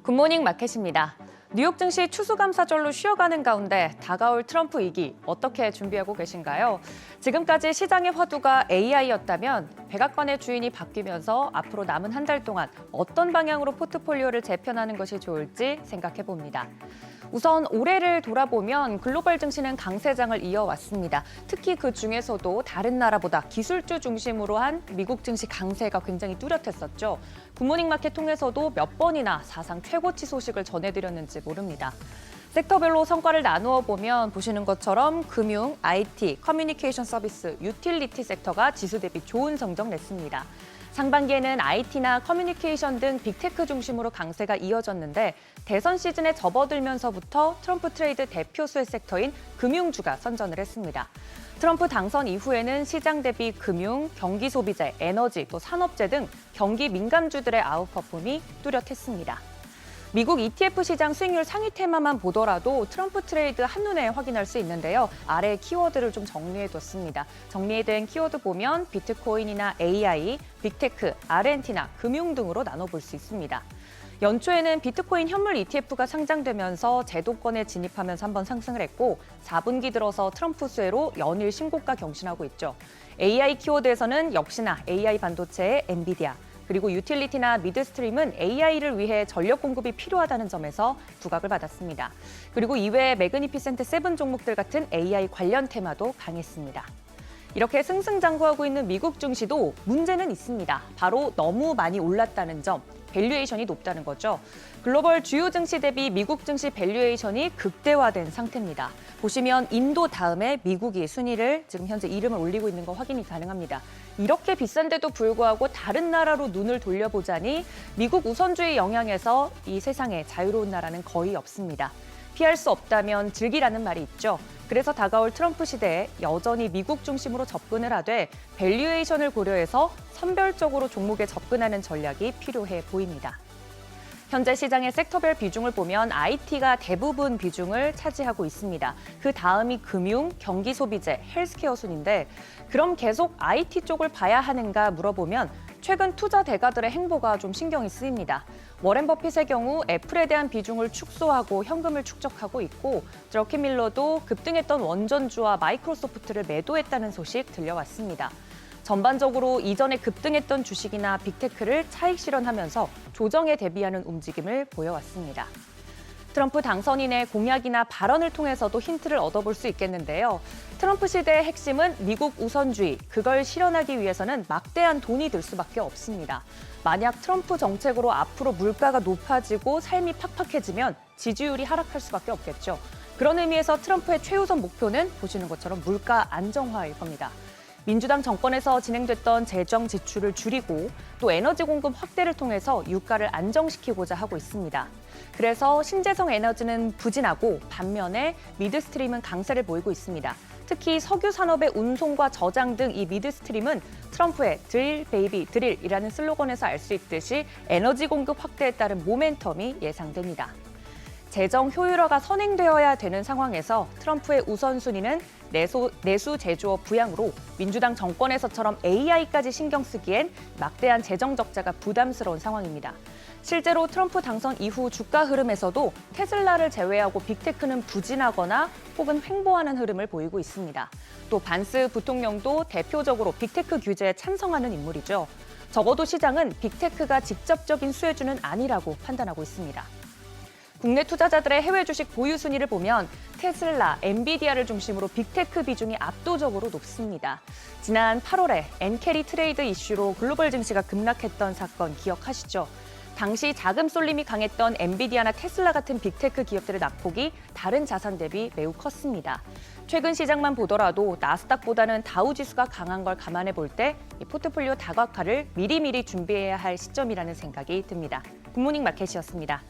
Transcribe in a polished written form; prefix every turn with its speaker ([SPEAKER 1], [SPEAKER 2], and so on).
[SPEAKER 1] 굿모닝 마켓입니다. 뉴욕 증시 추수감사절로 쉬어가는 가운데 다가올 트럼프 위기 어떻게 준비하고 계신가요? 지금까지 시장의 화두가 AI였다면 백악관의 주인이 바뀌면서 앞으로 남은 한 달 동안 어떤 방향으로 포트폴리오를 재편하는 것이 좋을지 생각해 봅니다. 우선 올해를 돌아보면 글로벌 증시는 강세장을 이어왔습니다. 특히 그 중에서도 다른 나라보다 기술주 중심으로 한 미국 증시 강세가 굉장히 뚜렷했었죠. 굿모닝 마켓 통해서도 몇 번이나 사상 최고치 소식을 전해드렸는지 모릅니다. 섹터별로 성과를 나누어 보면 보시는 것처럼 금융, IT, 커뮤니케이션 서비스, 유틸리티 섹터가 지수 대비 좋은 성적 냈습니다. 상반기에는 IT나 커뮤니케이션 등 빅테크 중심으로 강세가 이어졌는데 대선 시즌에 접어들면서부터 트럼프 트레이드 대표 수혜 섹터인 금융주가 선전을 했습니다. 트럼프 당선 이후에는 시장 대비 금융, 경기 소비재, 에너지, 또 산업재 등 경기 민감주들의 아웃퍼폼이 뚜렷했습니다. 미국 ETF 시장 수익률 상위 테마만 보더라도 트럼프 트레이드 한눈에 확인할 수 있는데요. 아래 키워드를 좀 정리해뒀습니다. 정리된 키워드 보면 비트코인이나 AI, 빅테크, 아르헨티나, 금융 등으로 나눠볼 수 있습니다. 연초에는 비트코인 현물 ETF가 상장되면서 제도권에 진입하면서 한번 상승을 했고 4분기 들어서 트럼프 수혜로 연일 신고가 경신하고 있죠. AI 키워드에서는 역시나 AI 반도체의 엔비디아, 그리고 유틸리티나 미드스트림은 AI를 위해 전력 공급이 필요하다는 점에서 부각을 받았습니다. 그리고 이외에 매그니피센트 7 종목들 같은 AI 관련 테마도 강했습니다. 이렇게 승승장구하고 있는 미국 증시도 문제는 있습니다. 바로 너무 많이 올랐다는 점, 밸류에이션이 높다는 거죠. 글로벌 주요 증시 대비 미국 증시 밸류에이션이 극대화된 상태입니다. 보시면 인도 다음에 미국이 순위를 지금 현재 이름을 올리고 있는 거 확인이 가능합니다. 이렇게 비싼데도 불구하고 다른 나라로 눈을 돌려보자니 미국 우선주의 영향에서 이 세상에 자유로운 나라는 거의 없습니다. 피할 수 없다면 즐기라는 말이 있죠. 그래서 다가올 트럼프 시대에 여전히 미국 중심으로 접근을 하되 밸류에이션을 고려해서 선별적으로 종목에 접근하는 전략이 필요해 보입니다. 현재 시장의 섹터별 비중을 보면 IT가 대부분 비중을 차지하고 있습니다. 그 다음이 금융, 경기 소비재, 헬스케어 순인데 그럼 계속 IT 쪽을 봐야 하는가 물어보면 최근 투자 대가들의 행보가 좀 신경이 쓰입니다. 워렌 버핏의 경우 애플에 대한 비중을 축소하고 현금을 축적하고 있고 드러켄 밀러도 급등했던 원전주와 마이크로소프트를 매도했다는 소식 들려왔습니다. 전반적으로 이전에 급등했던 주식이나 빅테크를 차익 실현하면서 조정에 대비하는 움직임을 보여왔습니다. 트럼프 당선인의 공약이나 발언을 통해서도 힌트를 얻어볼 수 있겠는데요. 트럼프 시대의 핵심은 미국 우선주의, 그걸 실현하기 위해서는 막대한 돈이 들 수밖에 없습니다. 만약 트럼프 정책으로 앞으로 물가가 높아지고 삶이 팍팍해지면 지지율이 하락할 수밖에 없겠죠. 그런 의미에서 트럼프의 최우선 목표는 보시는 것처럼 물가 안정화일 겁니다. 민주당 정권에서 진행됐던 재정 지출을 줄이고 또 에너지 공급 확대를 통해서 유가를 안정시키고자 하고 있습니다. 그래서 신재생 에너지는 부진하고 반면에 미드스트림은 강세를 보이고 있습니다. 특히 석유 산업의 운송과 저장 등 이 미드스트림은 트럼프의 드릴 베이비 드릴이라는 슬로건에서 알 수 있듯이 에너지 공급 확대에 따른 모멘텀이 예상됩니다. 재정 효율화가 선행되어야 되는 상황에서 트럼프의 우선순위는 내수 제조업 부양으로 민주당 정권에서처럼 AI까지 신경 쓰기엔 막대한 재정 적자가 부담스러운 상황입니다. 실제로 트럼프 당선 이후 주가 흐름에서도 테슬라를 제외하고 빅테크는 부진하거나 혹은 횡보하는 흐름을 보이고 있습니다. 또 반스 부통령도 대표적으로 빅테크 규제에 찬성하는 인물이죠. 적어도 시장은 빅테크가 직접적인 수혜주는 아니라고 판단하고 있습니다. 국내 투자자들의 해외 주식 보유 순위를 보면 테슬라, 엔비디아를 중심으로 빅테크 비중이 압도적으로 높습니다. 지난 8월에 엔캐리 트레이드 이슈로 글로벌 증시가 급락했던 사건 기억하시죠? 당시 자금 쏠림이 강했던 엔비디아나 테슬라 같은 빅테크 기업들의 낙폭이 다른 자산 대비 매우 컸습니다. 최근 시장만 보더라도 나스닥보다는 다우 지수가 강한 걸 감안해 볼 때 이 포트폴리오 다각화를 미리미리 준비해야 할 시점이라는 생각이 듭니다. 굿모닝 마켓이었습니다.